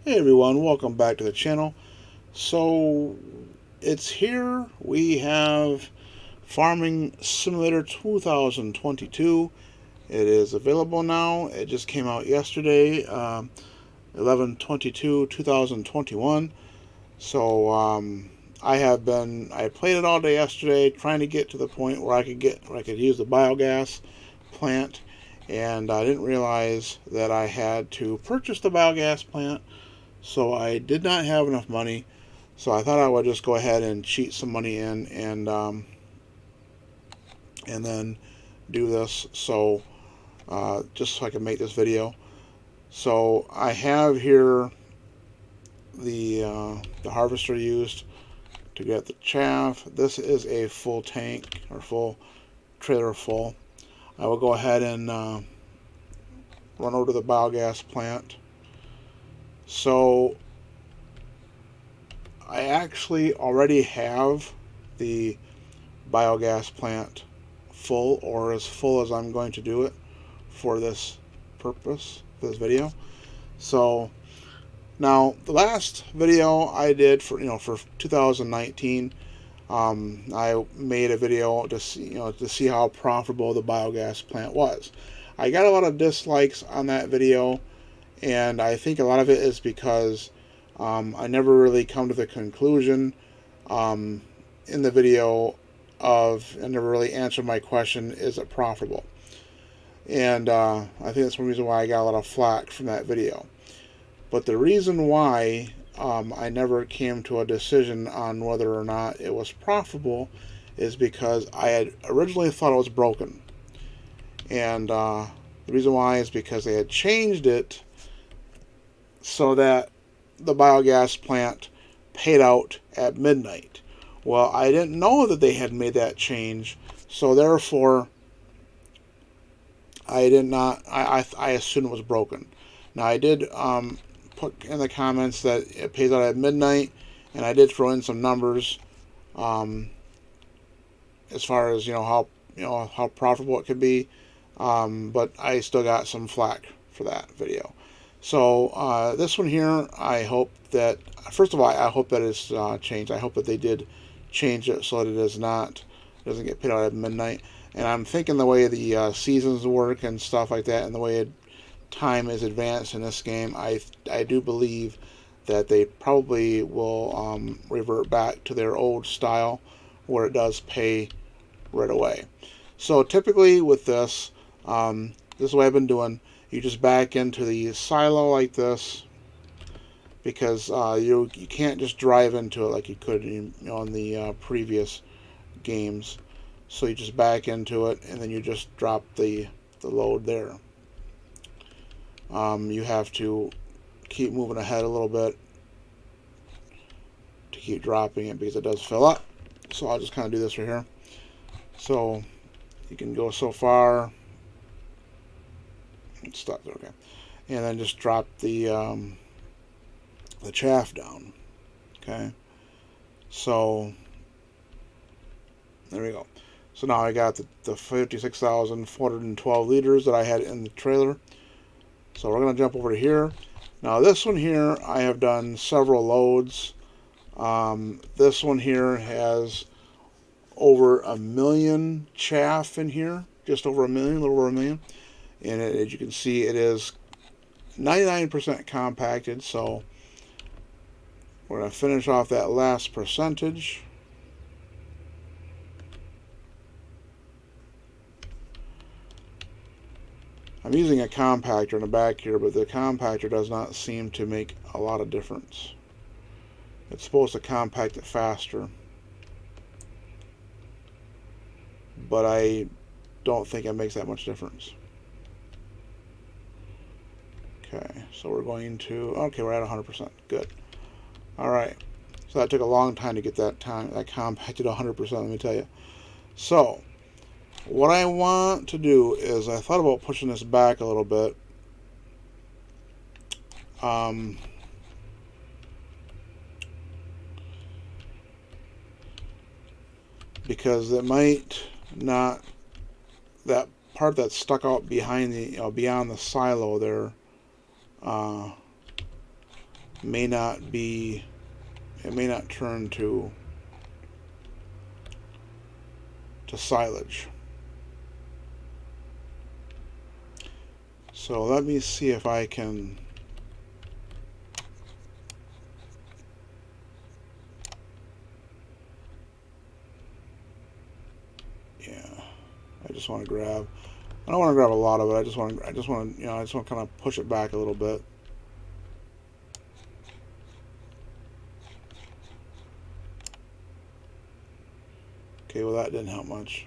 Hey everyone, welcome back to the channel. So it's here. We have Farming Simulator 2022. It is available now. It just came out yesterday, 11/22/2021. So I played it all day yesterday, trying to get to the point where I could use the biogas plant, and I didn't realize that I had to purchase the biogas plant. So I did not have enough money, so I thought I would just go ahead and cheat some money in and then do this. So just so I can make this video. So I have here the harvester used to get the chaff. This is a full tank or full trailer full. I will go ahead and run over to the biogas plant. So I actually already have the biogas plant full, or as full as I'm going to do it for this purpose, for this video. So now the last video I did for 2019, I made a video to see how profitable the biogas plant was. I got a lot of dislikes on that video, and I think a lot of it is because I never really come to the conclusion in the video I never really answered my question, is it profitable? And I think that's one reason why I got a lot of flack from that video. But the reason why I never came to a decision on whether or not it was profitable is because I had originally thought it was broken. And the reason why is because they had changed it so that the biogas plant paid out at midnight. Well, I didn't know that they had made that change, so therefore I assumed it was broken. Now I did put in the comments that it pays out at midnight, and I did throw in some numbers as far as how profitable it could be, but I still got some flack for that video. So this one here, I hope that, first of all, I hope that it's changed. I hope that they did change it so that it doesn't get paid out at midnight. And I'm thinking the way the seasons work and stuff like that, and the way time is advanced in this game, I do believe that they probably will revert back to their old style where it does pay right away. So typically with this, this is what I've been doing. You just back into the silo like this, because you can't just drive into it like you could in the previous games. So you just back into it, and then you just drop the load there. You have to keep moving ahead a little bit to keep dropping it, because it does fill up. So I'll just kind of do this right here. So you can go so far. Stop there, okay, and then just drop the chaff down. Okay, so there we go. So now I got the 56,412 liters that I had in the trailer. So we're going to jump over to here. Now this one here, I have done several loads. This one here has over 1 million chaff in here, just over 1 million, a little over 1 million. And as you can see, it is 99% compacted. So we're going to finish off that last percentage. I'm using a compactor in the back here, but the compactor does not seem to make a lot of difference. It's supposed to compact it faster, but I don't think it makes that much difference. Okay, so we're going to, okay, we're at 100%. Good. All right. So that took a long time to get that compacted 100%, let me tell you. So what I want to do is, I thought about pushing this back a little bit. Because it might not, that part that's stuck out behind the, beyond the silo there, may not turn to silage. So let me see if I can I just want to grab. I don't want to grab a lot of it. I just want to kind of push it back a little bit. Okay, well that didn't help much.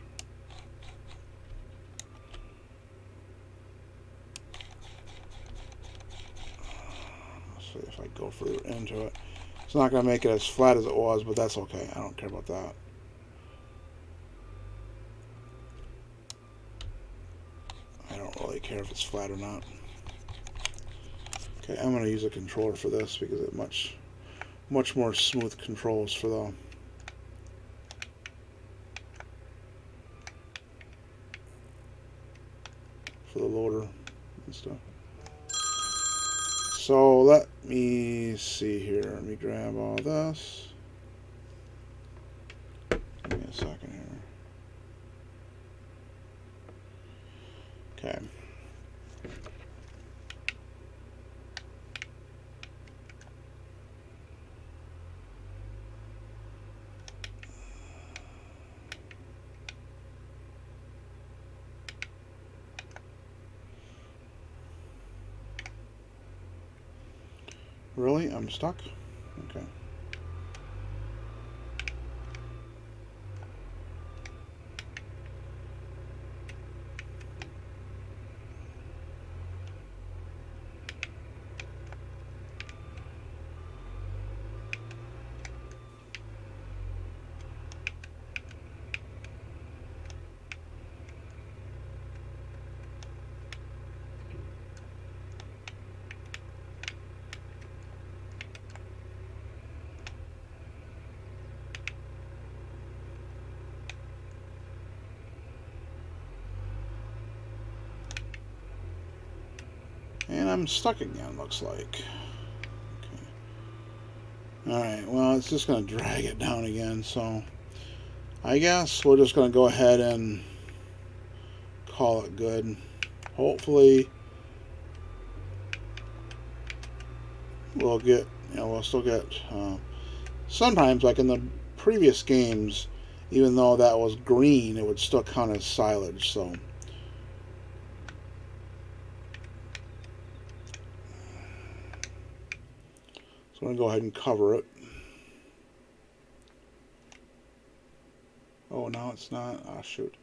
Let's see if I go further into it. It's not going to make it as flat as it was, but that's okay. I don't care about that. I don't really care if it's flat or not. Okay, I'm going to use a controller for this because it much more smooth controls for the loader and stuff. So let me see here. Let me grab all this. Give me a second here. Okay. Really? I'm stuck? Okay. And I'm stuck again, looks like. Okay. Alright, well, it's just going to drag it down again, so I guess we're just going to go ahead and call it good. Hopefully, we'll get, we'll still get, sometimes, like in the previous games, even though that was green, it would still count as silage, so. So I'm going to go ahead and cover it. Oh, now it's not. Ah, shoot.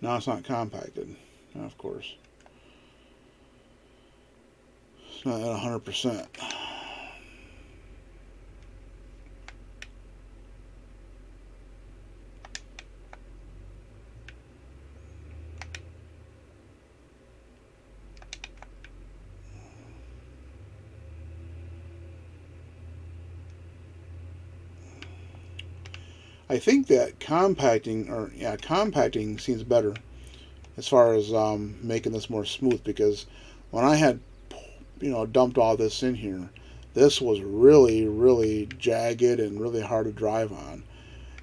Now it's not compacted. Of course. It's not at 100%. I think that compacting seems better as far as making this more smooth, because when I had dumped all this in here, this was really, really jagged and really hard to drive on,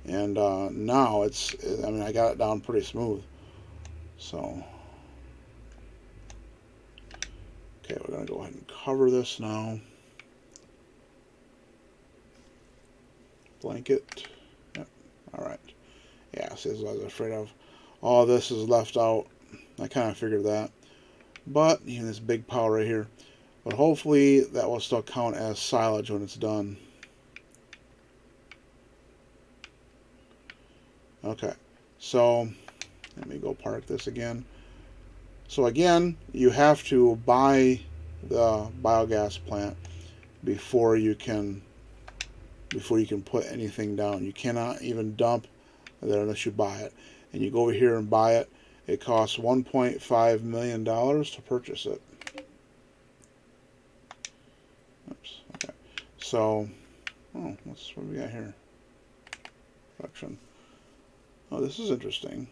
and now it's, I mean, I got it down pretty smooth. So okay, we're going to go ahead and cover this now. Blanket. Yep. Alright. Yeah, see, as I was afraid of. All this is left out. I kind of figured that. But, even this big pile right here. But hopefully that will still count as silage when it's done. Okay. So, let me go park this again. So again, you have to buy the biogas plant before you can put anything down. You cannot even dump there unless you buy it. And you go over here and buy it. It costs $1.5 million to purchase it. Oops. Okay. So, what do we got here? Production. Oh, this is interesting.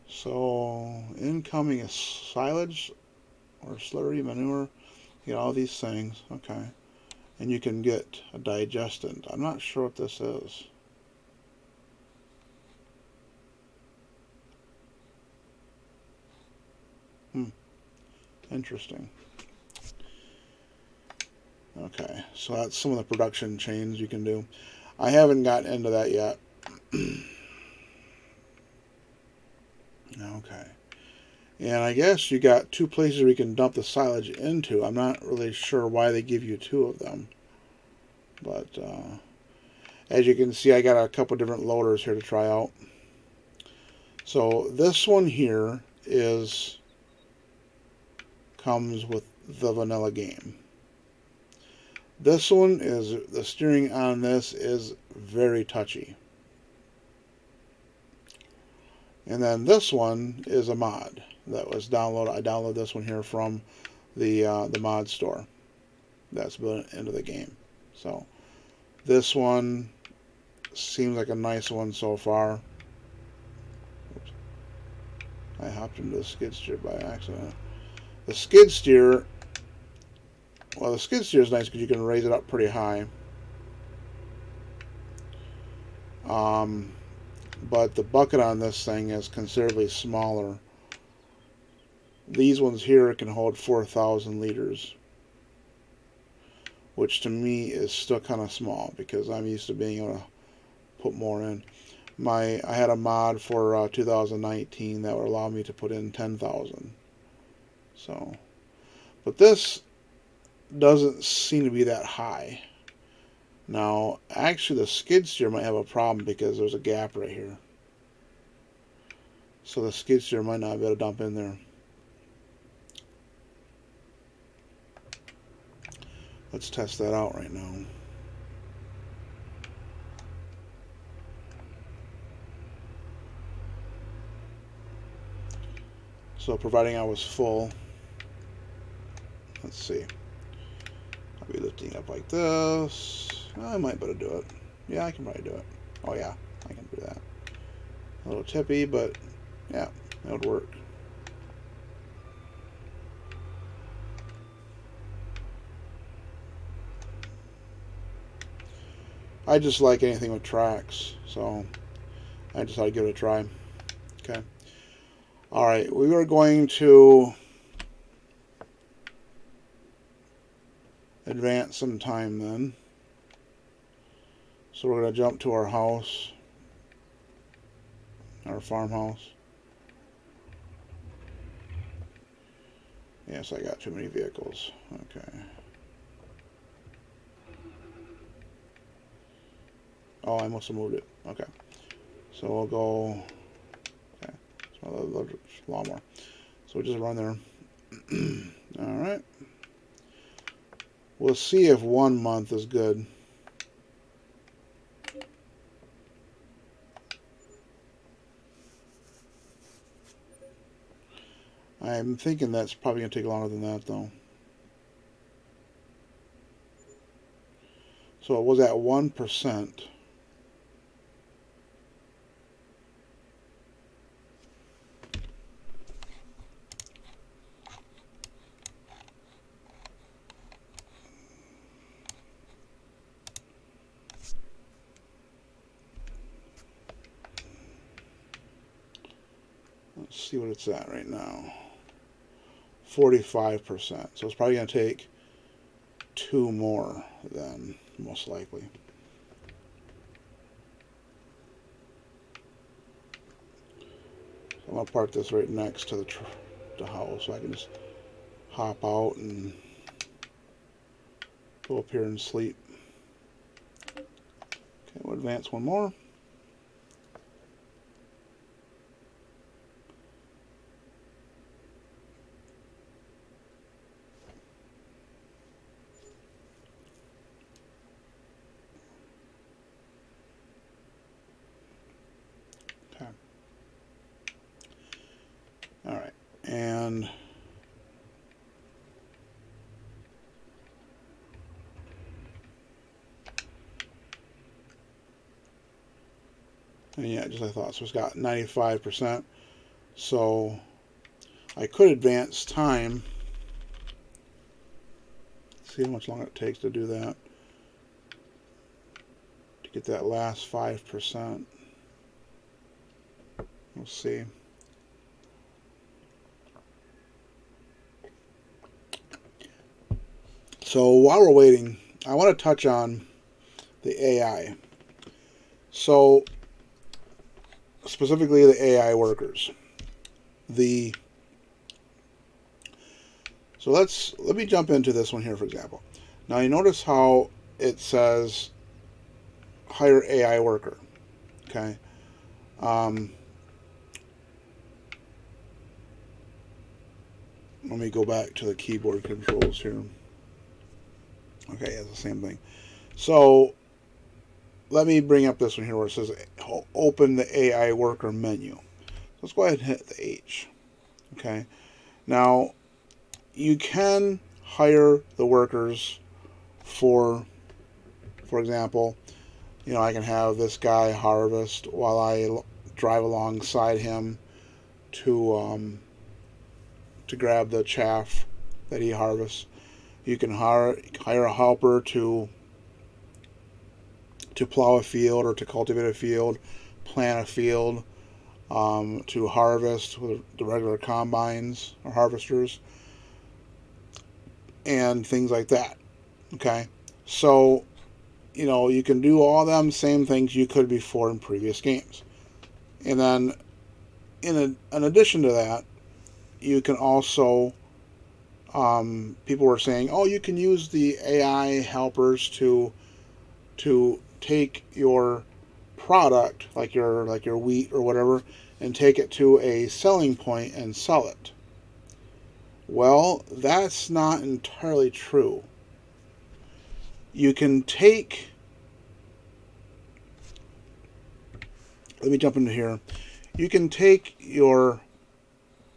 So, incoming is silage or slurry, manure. You get all these things. Okay. And you can get a digestant. I'm not sure what this is. Interesting. Okay, so that's some of the production chains you can do. I haven't gotten into that yet. Okay. And I guess you got two places where you can dump the silage into. I'm not really sure why they give you two of them. But as you can see, I got a couple different loaders here to try out. So this one here comes with the vanilla game. This one is, the steering on this is very touchy. And then this one is a mod that was downloaded. I downloaded this one here from the mod store that's built into the game. So this one seems like a nice one so far. Oops. I hopped into the skid steer by accident. The skid steer, well, the skid steer is nice because you can raise it up pretty high. But the bucket on this thing is considerably smaller. These ones here can hold 4,000 liters, which to me is still kind of small because I'm used to being able to put more in. I had a mod for 2019 that would allow me to put in 10,000. So, but this doesn't seem to be that high. Now, actually, the skid steer might have a problem because there's a gap right here. So the skid steer might not be able to dump in there. Let's test that out right now. So providing I was full, let's see. I'll be lifting up like this. I might be able to do it. Yeah, I can probably do it. Oh yeah, I can do that. A little tippy, but yeah, that would work. I just like anything with tracks, so I decided to give it a try. Okay. Alright, we are going to advance some time then. So we're going to jump to our house, our farmhouse. Yes, I got too many vehicles. Okay. Oh, I must have moved it. Okay. So we'll go. Okay. So the lawnmower. So we'll just run there. Alright. We'll see if 1 month is good. I'm thinking that's probably going to take longer than that, though. So it was at 1%. Let's see what it's at right now. 45%. So it's probably going to take 2 more then, most likely. So I'm going to park this right next to the house so I can just hop out and go up here and sleep. Okay, we'll advance one more. Okay. All right, and yeah, just like I thought. So it's got 95%. So I could advance time see how much longer it takes to do that. To get that last 5%. We'll see. So while we're waiting, I want to touch on the AI. So specifically the AI workers. So let me jump into this one here, for example. Now you notice how it says hire AI worker. Okay. Let me go back to the keyboard controls here. Okay, it's the same thing. So let me bring up this one here where it says open the AI worker menu. Let's go ahead and hit the H. Okay. Now you can hire the workers for example, I can have this guy harvest while I drive alongside him to grab the chaff that he harvests. You can hire a helper to plow a field or to cultivate a field, plant a field, to harvest with the regular combines or harvesters, and things like that. Okay, so you can do all them same things you could before in previous games, and then in addition to that, you can also people were saying, oh, you can use the AI helpers to take your product, like your wheat or whatever, and take it to a selling point and sell it. Well, that's not entirely true. You can take, let me jump into here. You can take your,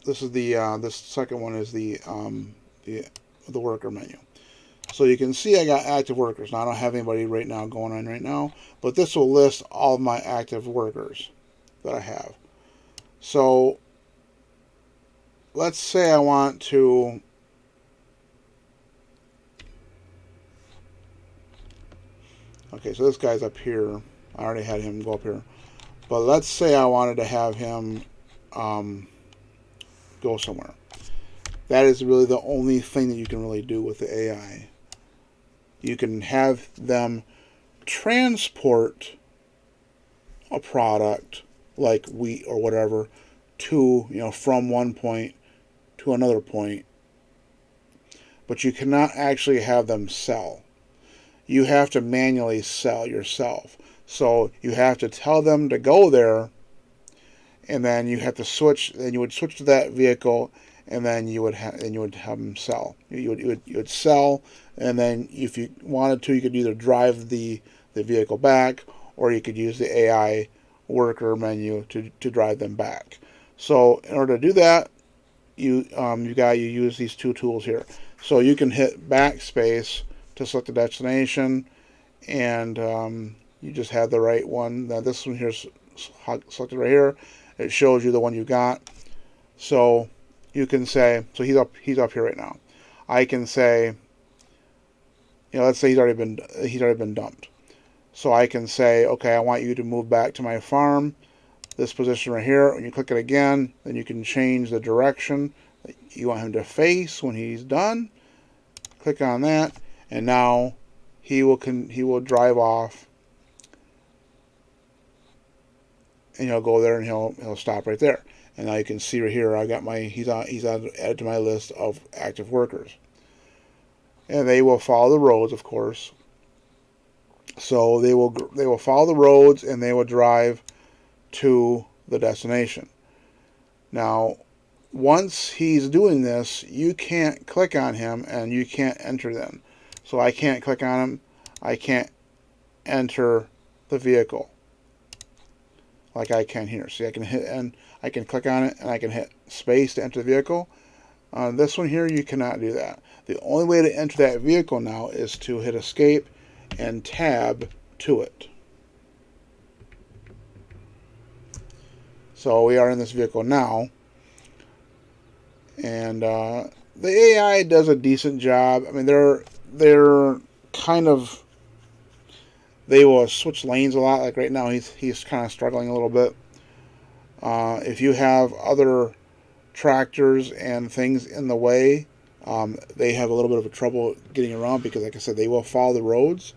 this is the this second one is the worker menu. So you can see I got active workers. Now I don't have anybody right now going on right now, but this will list all of my active workers that I have. So let's say I want to okay, so this guy's up here. I already had him go up here. But let's say I wanted to have him go somewhere. That is really the only thing that you can really do with the AI. You can have them transport a product like wheat or whatever to, from one point to another point, but you cannot actually have them sell. You have to manually sell yourself. So you have to tell them to go there, and then you have to switch. Then you would switch to that vehicle, and then you would have them sell. You would sell, and then if you wanted to, you could either drive the vehicle back, or you could use the AI worker menu to drive them back. So in order to do that, you use these two tools here. So you can hit backspace to select the destination, and you just have the right one. Now this one here is selected right here. It shows you the one you got. So you can say, so he's up here right now. I can say, let's say he's already been dumped. So I can say, okay, I want you to move back to my farm, this position right here. When you click it again, then you can change the direction that you want him to face when he's done. Click on that, and now he will drive off, and he'll go there, and he'll stop right there. And now you can see right here, I got he's added to my list of active workers, and they will follow the roads, of course. So they will follow the roads, and they will drive to the destination. Now, once he's doing this, you can't click on him and you can't enter them. So I can't click on him. I can't enter the vehicle like I can here. See, I can hit and I can click on it, and I can hit space to enter the vehicle. On this one here, you cannot do that. The only way to enter that vehicle now is to hit escape and tab to it. So we are in this vehicle now, and the AI does a decent job. I mean, they're kind of, they will switch lanes a lot. Like right now, he's kind of struggling a little bit. If you have other tractors and things in the way, they have a little bit of a trouble getting around because, like I said, they will follow the roads.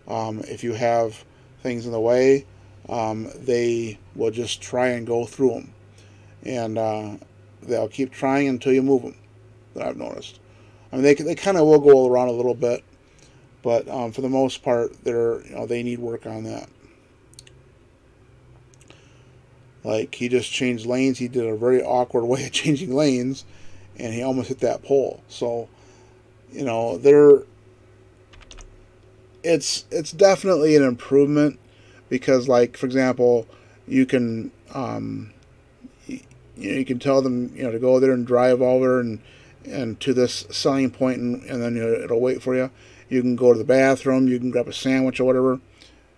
If you have things in the way, they will just try and go through them, and they'll keep trying until you move them. That I've noticed. I mean, they kind of will go around a little bit, but for the most part, they need work on that. Like, he just changed lanes. He did a very awkward way of changing lanes, and he almost hit that pole. So, it's definitely an improvement because, like, for example, you can you can tell them to go there and drive over and to this selling point, and then it'll wait for you. You can go to the bathroom. You can grab a sandwich or whatever,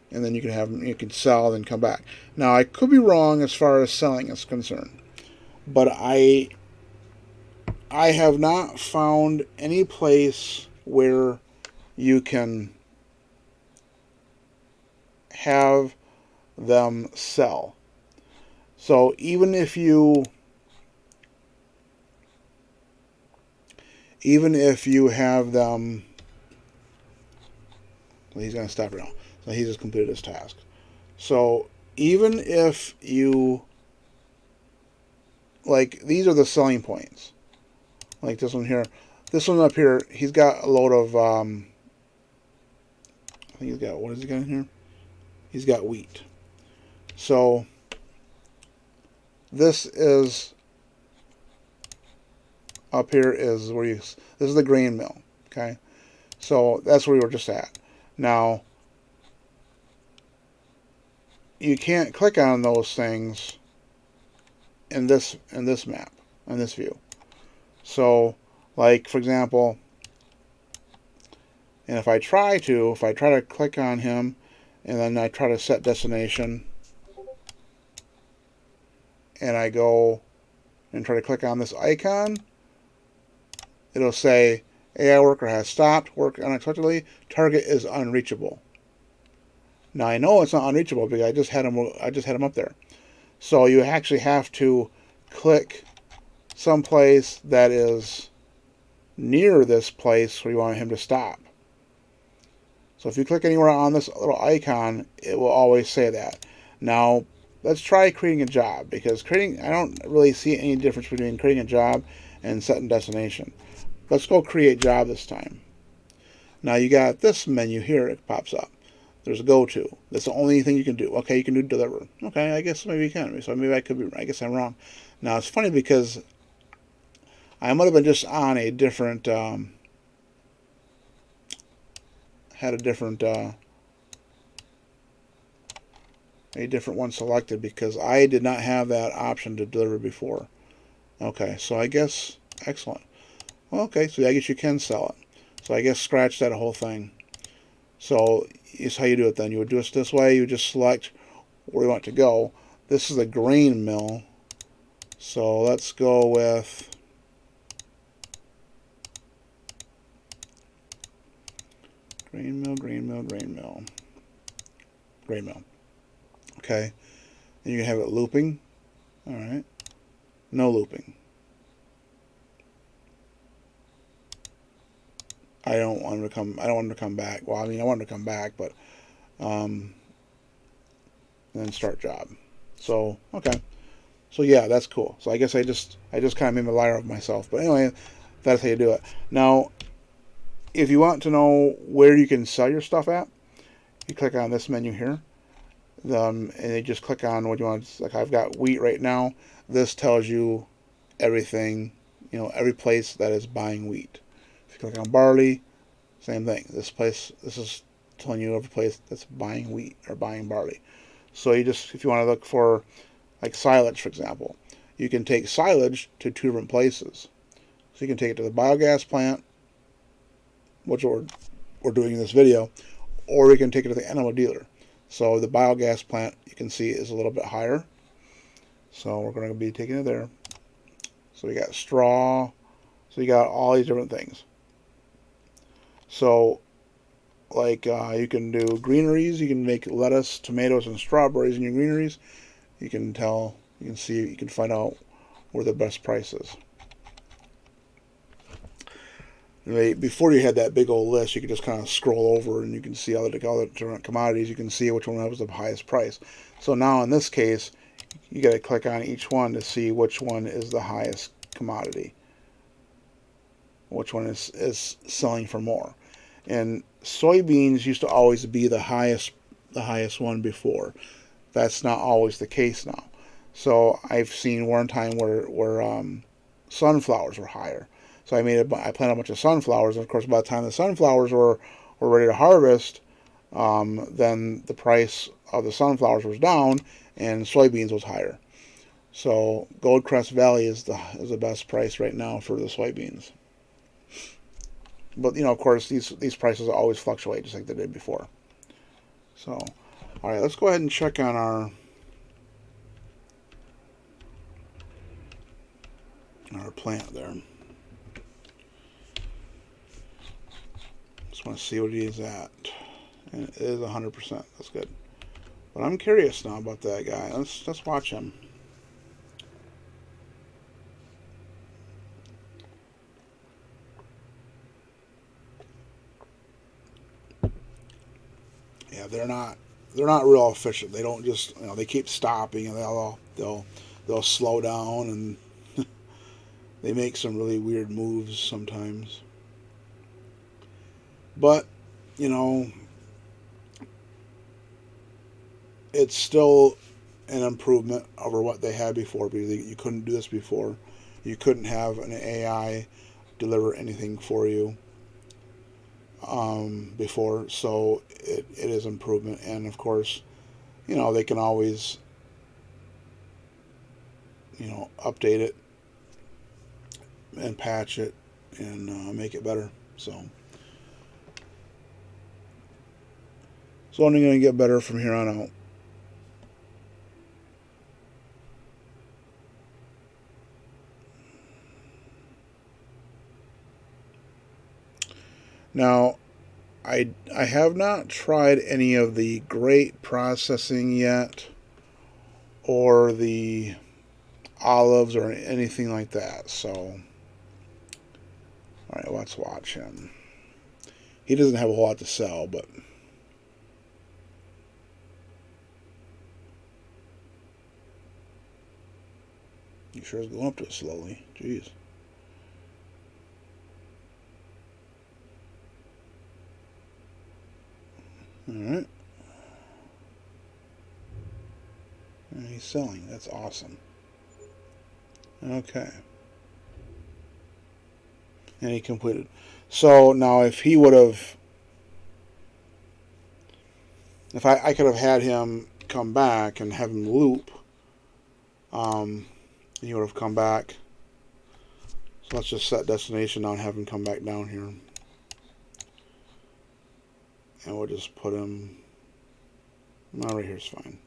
and then you can sell and come back. Now, I could be wrong as far as selling is concerned, but I have not found any place where you can have them sell. So even if you have them, well, he's going to stop right now. So he just completed his task. So even if you, like, these are the selling points. Like this one here. This one up here, he's got a load of, I think he's got, what has he got in here? He's got wheat. So this is, up here is where this is the grain mill, okay? So that's where we were just at. Now, you can't click on those things in this map, in this view. So, like, for example, and if I try to click on him, and then I try to set destination, and I go and try to click on this icon, it'll say AI worker has stopped, work unexpectedly, target is unreachable. Now I know it's not unreachable because I just had him up there. So you actually have to click someplace that is near this place where you want him to stop. So if you click anywhere on this little icon, it will always say that. Now, let's try creating a job, because I don't really see any difference between creating a job and setting destination. Let's go create job this time. Now you got this menu here, it pops up. There's a go to. That's the only thing you can do. Okay, you can do deliver. Okay, I guess maybe you can. So maybe I guess I'm wrong. Now it's funny because I might have been just on a different, had a different one selected because I did not have that option to deliver before. Okay, so I guess, excellent. Well, okay, so I guess you can sell it. So I guess scratch that whole thing. So here's how you do it then. You would do it this way. You just select where you want to go. This is a grain mill. So let's go with grain mill, grain mill, grain mill, grain mill. Okay. And you can have it looping. All right. No looping. I don't want him to come back. Well, I mean, I want him to come back, but then start job. So, okay. So yeah, that's cool. So I guess I just kind of made a liar of myself. But anyway, that's how you do it. Now, if you want to know where you can sell your stuff at, you click on this menu here. And you just click on what you want. Like, I've got wheat right now. This tells you everything, every place that is buying wheat. If you click on barley, same thing. This is telling you every place that's buying wheat or buying barley. So if you want to look for, like, silage, for example, you can take silage to two different places. So you can take it to the biogas plant, which we're doing in this video, or we can take it to the animal dealer. So the biogas plant, you can see, is a little bit higher. So we're going to be taking it there. So we got straw. So you got all these different things. So, like you can do greeneries. You can make lettuce, tomatoes, and strawberries in your greeneries. You can tell, you can see, you can find out where the best price is. Before you had that big old list, you could just kind of scroll over and you can see all the different commodities. You can see which one was the highest price. So now in this case, you got to click on each one to see which one is the highest commodity, which one is selling for more. And soybeans used to always be the highest one before. That's not always the case now. So I've seen one time where sunflowers were higher. So I planted a bunch of sunflowers, and of course, by the time the sunflowers were ready to harvest, then the price of the sunflowers was down, and soybeans was higher. So Goldcrest Valley is the best price right now for the soybeans. But of course, these prices always fluctuate just like they did before. So, all right, let's go ahead and check on our plant there. Just want to see what he is at, and it is 100%. That's good. But I'm curious now about that guy. Let's watch him. Yeah, they're not real efficient. They don't just they keep stopping, and they'll slow down, and they make some really weird moves sometimes. But it's still an improvement over what they had before, because you couldn't do this before. You couldn't have an AI deliver anything for you before, so it is improvement. And of course, they can always update it and patch it and make it better. So it's only going to get better from here on out. Now, I have not tried any of the grape processing yet, or the olives, or anything like that. So, all right, let's watch him. He doesn't have a whole lot to sell, but he sure is going up to it slowly. Jeez. All right. And he's selling. That's awesome. Okay. And he completed. So now if he would have, if I could have had him come back and have him loop, he would have come back. So let's just set destination now and have him come back down here. And we'll just put him, no, right here's fine.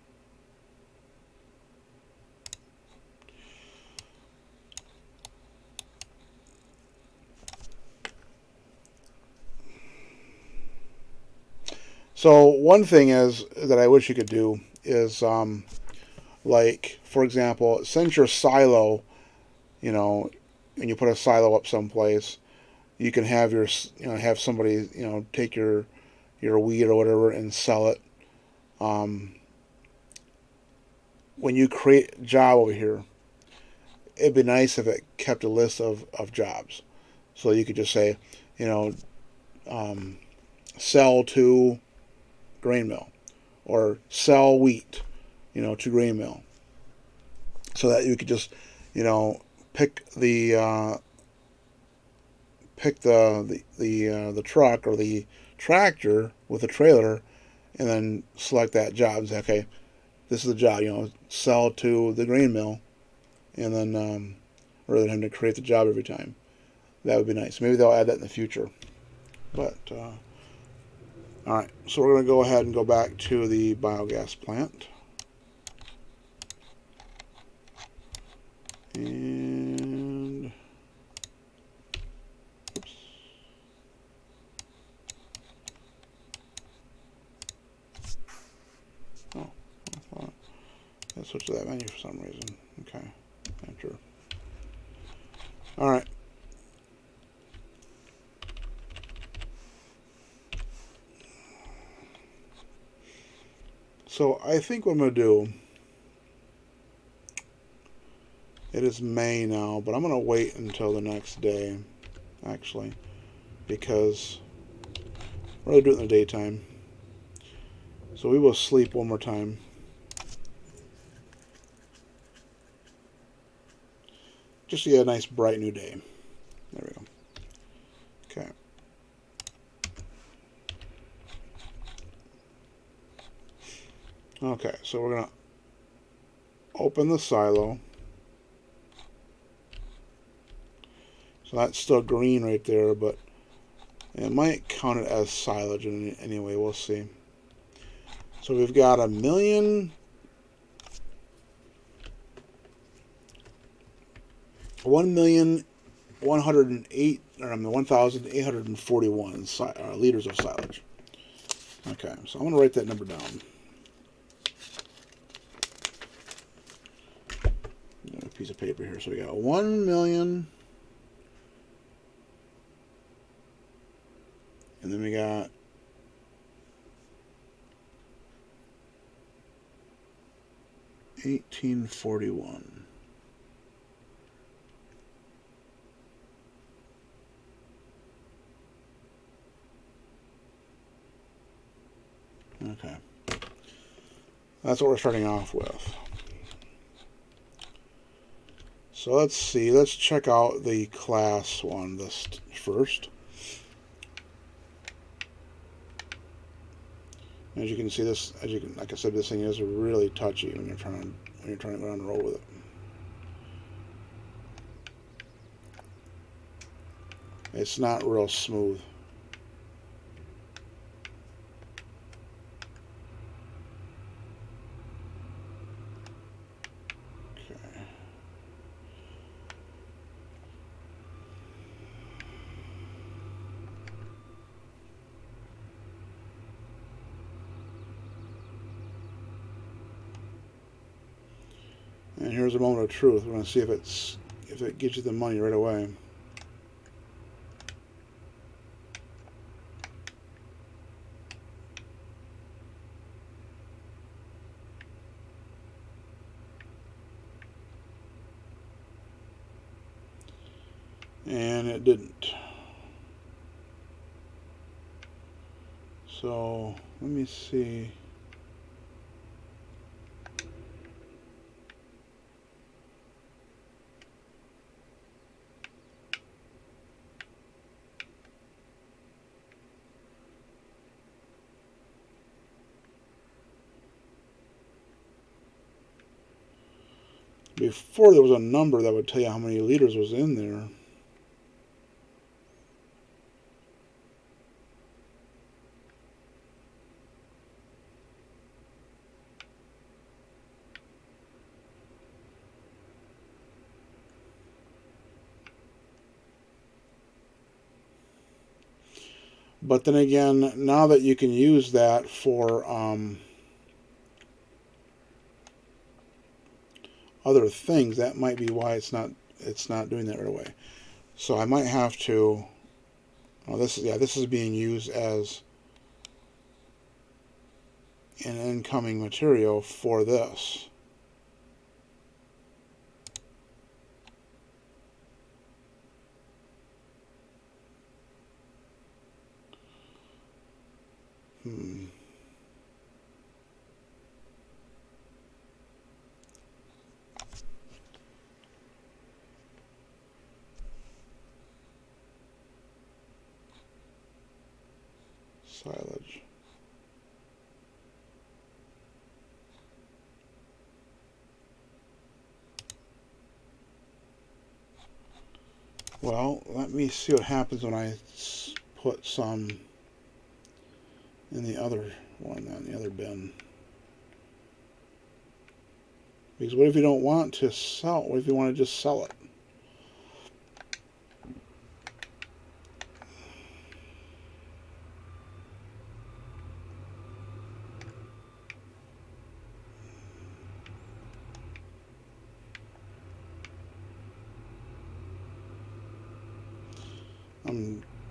So one thing is that I wish you could do is, like, for example, since your silo, and you put a silo up someplace, you can have have somebody, take your wheat or whatever and sell it. When you create a job over here, it'd be nice if it kept a list of jobs. So you could just say, sell to grain mill, or sell wheat, to grain mill. So that you could just, pick the the truck or the tractor with a trailer, and then select that job and say, okay, this is the job, sell to the grain mill, and then rather than having to create the job every time. That would be nice. Maybe they'll add that in the future. But all right, so we're going to go ahead and go back to the biogas plant. And oops. switch to that menu for some reason. Okay, enter. All right. So I think what I'm going to do, it is May now, but I'm going to wait until the next day, actually, because we're going to do it in the daytime. So we will sleep one more time. Just to get a nice bright new day. There we go. Okay. Okay, so we're going to open the silo. So that's still green right there, but it might count it as silage anyway. We'll see. So we've got 1,841 liters of silage. Okay, so I'm going to write that number down. A piece of paper here. So we got 1 million, and then we got 1841. Okay, that's what we're starting off with. So let's see. Let's check out the class one this first. As you can see, this, like I said, this thing is really touchy when you're trying to go down the road with it. It's not real smooth. And here's a moment of truth. We're going to see if it gets you the money right away. And it didn't. So let me see. Before there was a number that would tell you how many liters was in there. But then again, now that you can use that for other things, that might be why it's not doing that right away. So I might have to. Oh, this is being used as an incoming material for this. Silage. Well, let me see what happens when I put some in the other one, in the other bin. Because what if you don't want to sell? What if you want to just sell it?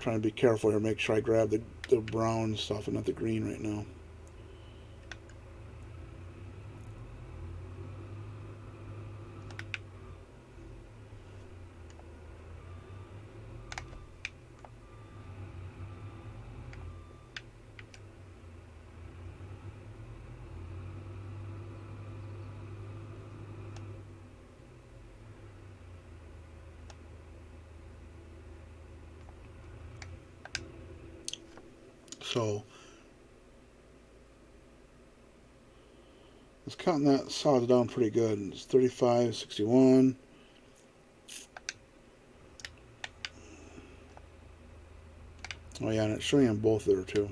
trying to be careful here, make sure I grab the brown stuff and not the green right now. So it's cutting that solid down pretty good. It's 35, 61. Oh yeah, and it's showing on both there too.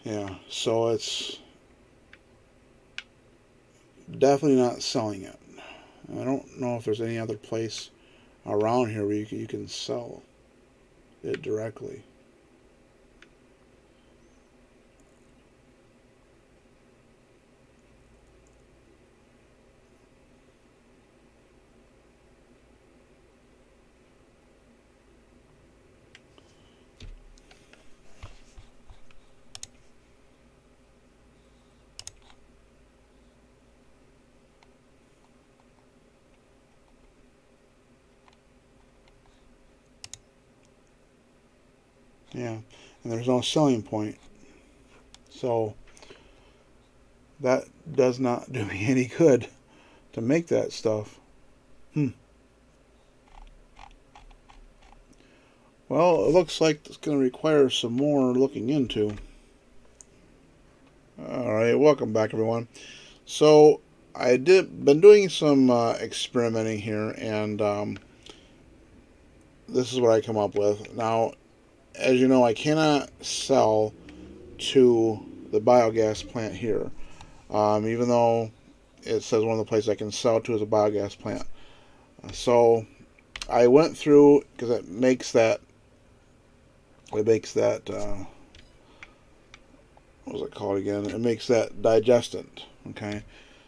Yeah, so it's definitely not selling it. I don't know if there's any other place around here where you can sell it directly. Yeah, and there's no selling point. So that does not do me any good to make that stuff. Well, it looks like it's going to require some more looking into. Alright, welcome back everyone. So I been doing some experimenting here, and this is what I come up with. Now, as you know, I cannot sell to the biogas plant here, even though it says one of the places I can sell to is a biogas plant. So I went through, because it makes that what was it called again? It makes that digestant. Okay,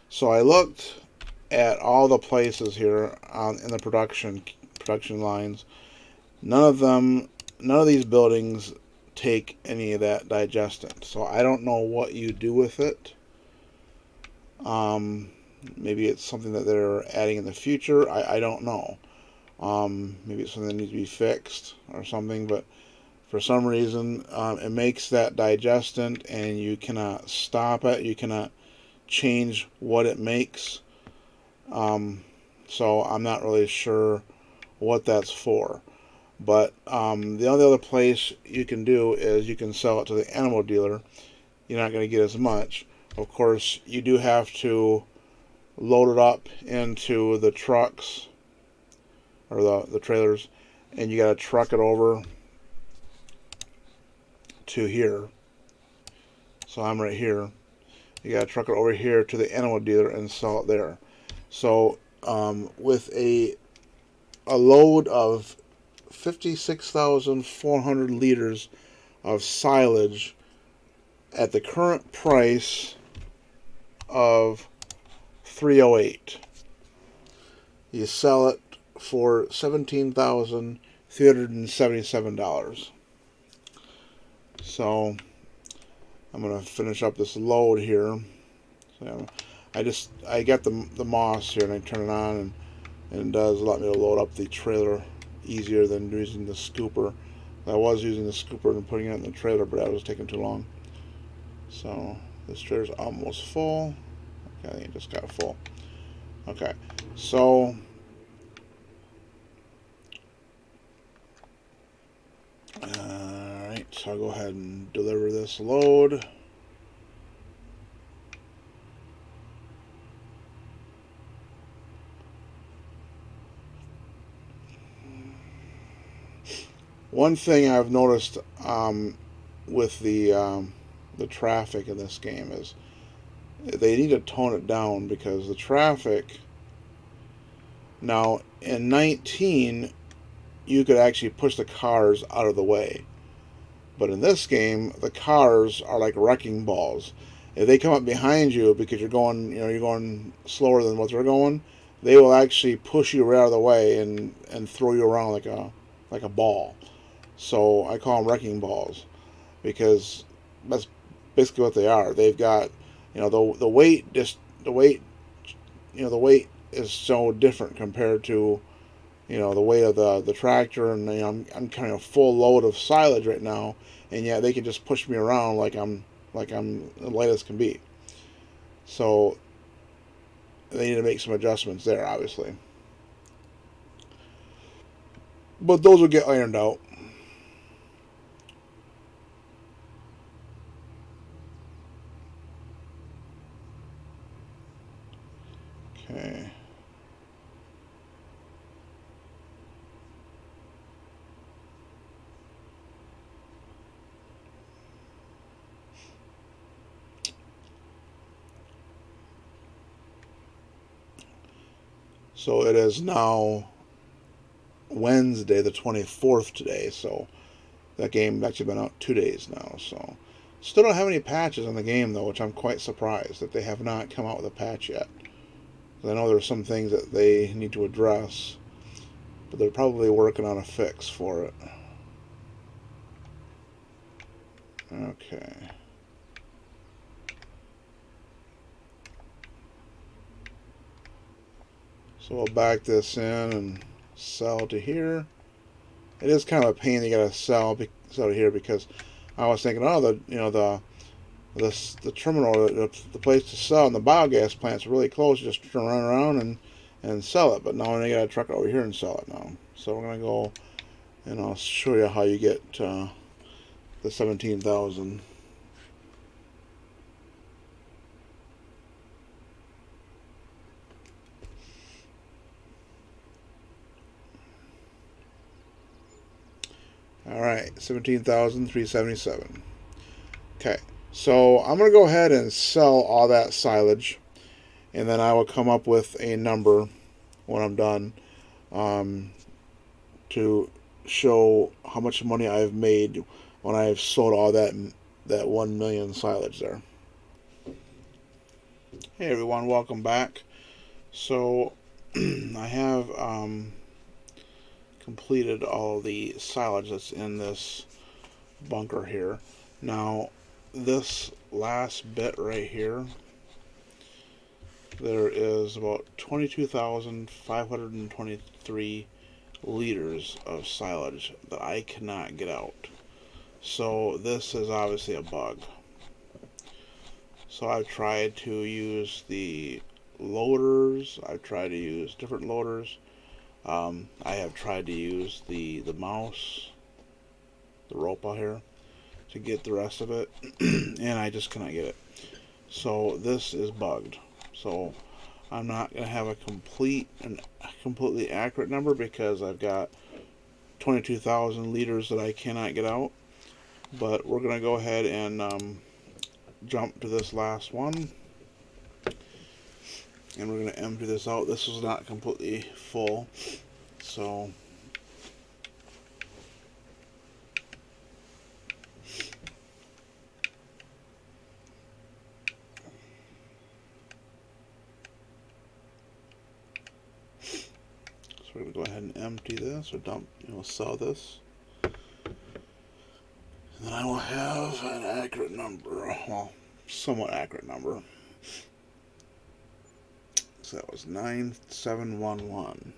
so I looked at all the places here in the production lines. None of these buildings take any of that digestant. So I don't know what you do with it. Maybe it's something that they're adding in the future. I don't know. Maybe it's something that needs to be fixed or something, but for some reason it makes that digestant, and you cannot stop it. You cannot change what it makes. So I'm not really sure what that's for. But the only other place you can do is you can sell it to the animal dealer. You're not going to get as much. Of course, you do have to load it up into the trucks or the trailers, and you got to truck it over to here. So I'm right here. You got to truck it over here to the animal dealer and sell it there. So with a load of 56,400 liters of silage at the current price of $308, you sell it for $17,377. So I'm going to finish up this load here. So I got the moss here, and I turn it on, and it does let me load up the trailer easier than using the scooper. I was using the scooper and putting it in the trailer, but that was taking too long. So this trailer's almost full. Okay, I think it just got full. Okay, so alright, so I'll go ahead and deliver this load. One thing I've noticed with the traffic in this game is they need to tone it down, because the traffic now in 19 you could actually push the cars out of the way, but in this game the cars are like wrecking balls, If they come up behind you because you're going, you're going slower than what they're going, they will actually push you right out of the way and throw you around like a ball. So I call them wrecking balls because that's basically what they are. They've got, the weight, just the weight, the weight is so different compared to, the weight of the tractor, and I'm carrying a full load of silage right now, and yet they can just push me around like I'm light as can be. So they need to make some adjustments there, obviously. But those will get ironed out. Okay. So it is now Wednesday, the 24th today. So that game actually been out 2 days now. So still don't have any patches on the game though, which I'm quite surprised that they have not come out with a patch yet. I know there's some things that they need to address, but they're probably working on a fix for it. Okay. So we'll back this in and sell to here. It is kind of a pain you gotta sell to here because I was thinking, oh, the terminal, the place to sell, and the biogas plant's really close. Just turn around and sell it. But now I got to truck it over here and sell it now. So we're gonna go and I'll show you how you get the 17,000. All right, 17,377. Okay, so I'm gonna go ahead and sell all that silage, and then I will come up with a number when I'm done, um, to show how much money I've made when I've sold all that 1 million silage there. Hey everyone, welcome back. So I have completed all the silage that's in this bunker here. Now this last bit right here, there is about 22,523 liters of silage that I cannot get out. So this is obviously a bug. So I've tried to use the loaders. I've tried to use different loaders. I have tried to use the mouse, the rope out here, to get the rest of it, and I just cannot get it. So this is bugged. So I'm not going to have a completely accurate number because I've got 22,000 liters that I cannot get out. But we're going to go ahead and jump to this last one. And we're going to empty this out. This was not completely full. So we're going to go ahead and empty this or dump, sell this. And then I will have an accurate number. Well, somewhat accurate number. So that was 9711.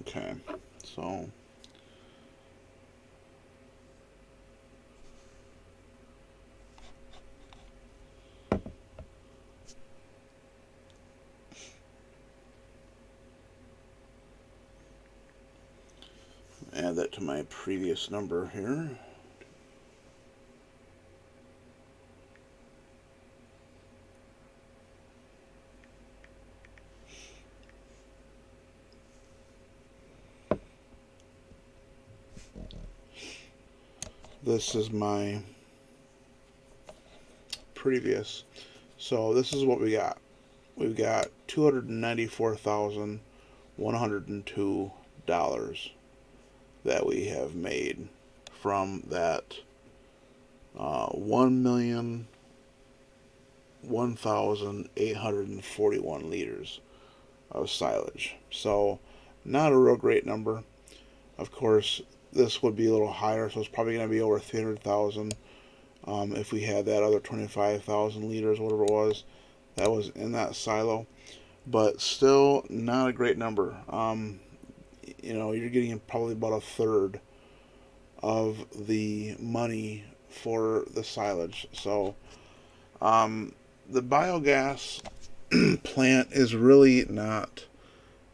Okay, so add that to my previous number here. This is my previous. So this is what we got. We've got $294,102 that we have made from that 1,001,841 liters of silage. So not a real great number. Of course, this would be a little higher, so it's probably going to be over 300,000 if we had that other 25,000 liters, whatever it was, that was in that silo. But still not a great number. You're getting probably about a third of the money for the silage. So the biogas plant is really not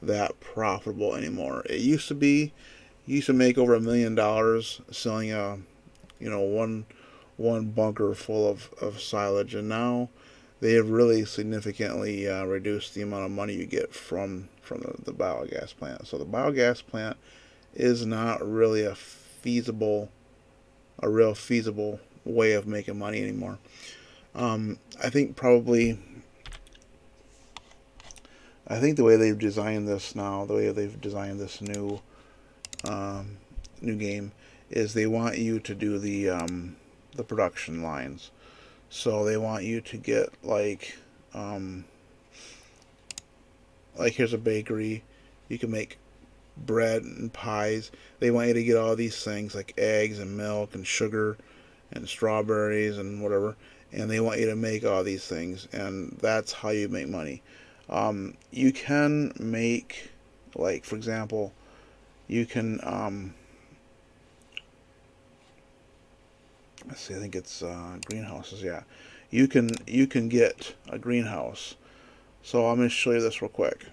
that profitable anymore. It used to be. You used to make over $1 million selling one bunker full of silage, and now they have really significantly reduced the amount of money you get from the biogas plant. So the biogas plant is not really a real feasible way of making money anymore. I think the way they've designed this now, the way they've designed this new game, is they want you to do the production lines. So they want you to get like here's a bakery, you can make bread and pies. They want you to get all these things like eggs and milk and sugar and strawberries and whatever, and they want you to make all these things, and that's how you make money. You can make, like, for example, you can let's see, I think it's greenhouses. Yeah, you can get a greenhouse. So I'm going to show you this real quick.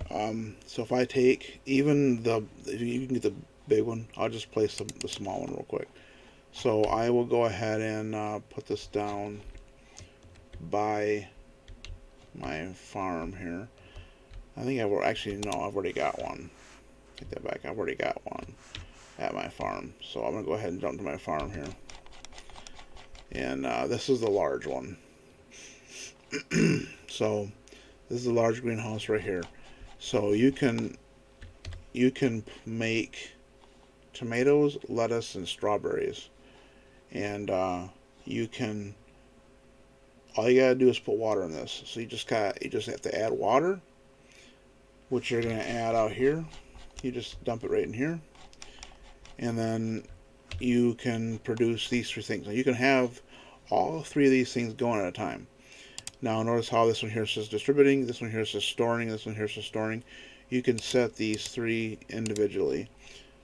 So if I take even if you can get the big one, I'll just place the small one real quick. So I will go ahead and put this down by my farm here. I think I've already got one. Take that back. I've already got one at my farm. So I'm going to go ahead and jump to my farm here. And this is the large one. So this is a large greenhouse right here. So you can make tomatoes, lettuce, and strawberries. And all you gotta do is put water in this. So you just have to add water, which you're gonna add out here. You just dump it right in here, and then you can produce these three things. Now you can have all three of these things going at a time. Now notice how this one here says distributing, this one here says storing, this one here says storing. You can set these three individually.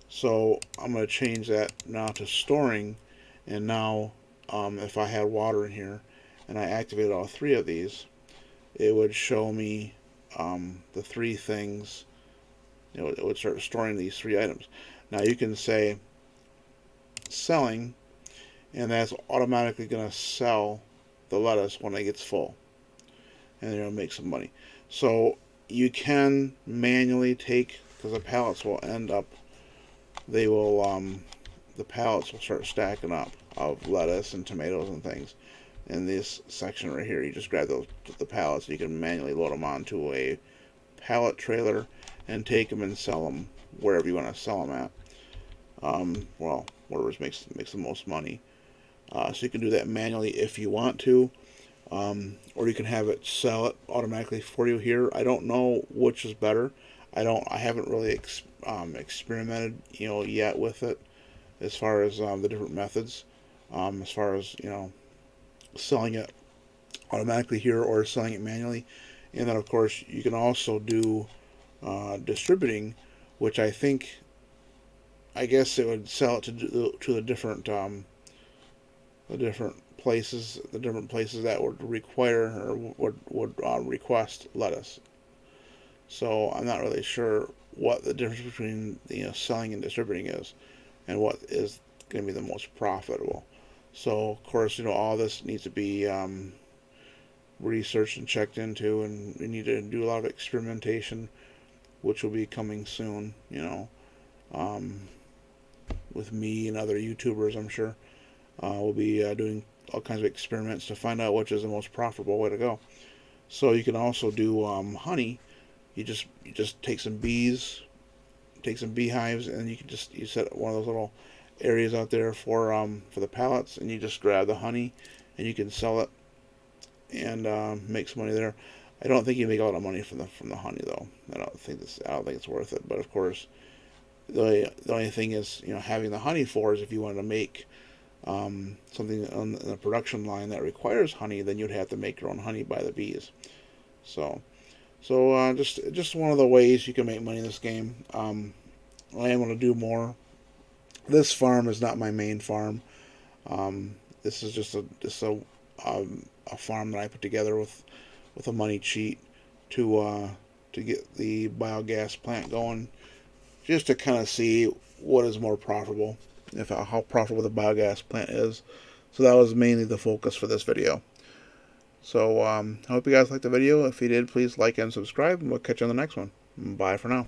So I'm going to change that now to storing, and now if I had water in here and I activated all three of these, it would show me the three things. It would start storing these three items. Now you can say selling, and that's automatically going to sell the lettuce when it gets full, and they're going to make some money. So you can manually take, because the pallets will the pallets will start stacking up of lettuce and tomatoes and things. In this section right here, you just grab the pallets, and you can manually load them onto a pallet trailer and take them and sell them wherever you want to sell them at. Whatever makes the most money. So you can do that manually if you want to, or you can have it sell it automatically for you here. I don't know which is better. I haven't really experimented, yet with it, as far as the different methods, as far as selling it automatically here or selling it manually. And then of course you can also do distributing, which I guess it would sell it to the different places that would require or would request lettuce. So I'm not really sure what the difference between selling and distributing is, and what is going to be the most profitable. So of course all this needs to be researched and checked into, and we need to do a lot of experimentation, which will be coming soon. With me and other YouTubers, I'm sure we'll be doing all kinds of experiments to find out which is the most profitable way to go. So you can also do honey. You just take some bees, take some beehives, and you set one of those little areas out there for the pallets, and you just grab the honey, and you can sell it and make some money there. I don't think you make a lot of money from the honey though. I don't think it's worth it. But of course, the only thing is, having the honey for is if you wanted to make something on the production line that requires honey, then you'd have to make your own honey by the bees. So just one of the ways you can make money in this game. I am going to do more. This farm is not my main farm. This is just a farm that I put together with a money cheat to get the biogas plant going, just to kind of see what is more profitable, how profitable the biogas plant is. So that was mainly the focus for this video. So I hope you guys liked the video. If you did, please like and subscribe, and we'll catch you on the next one. Bye for now.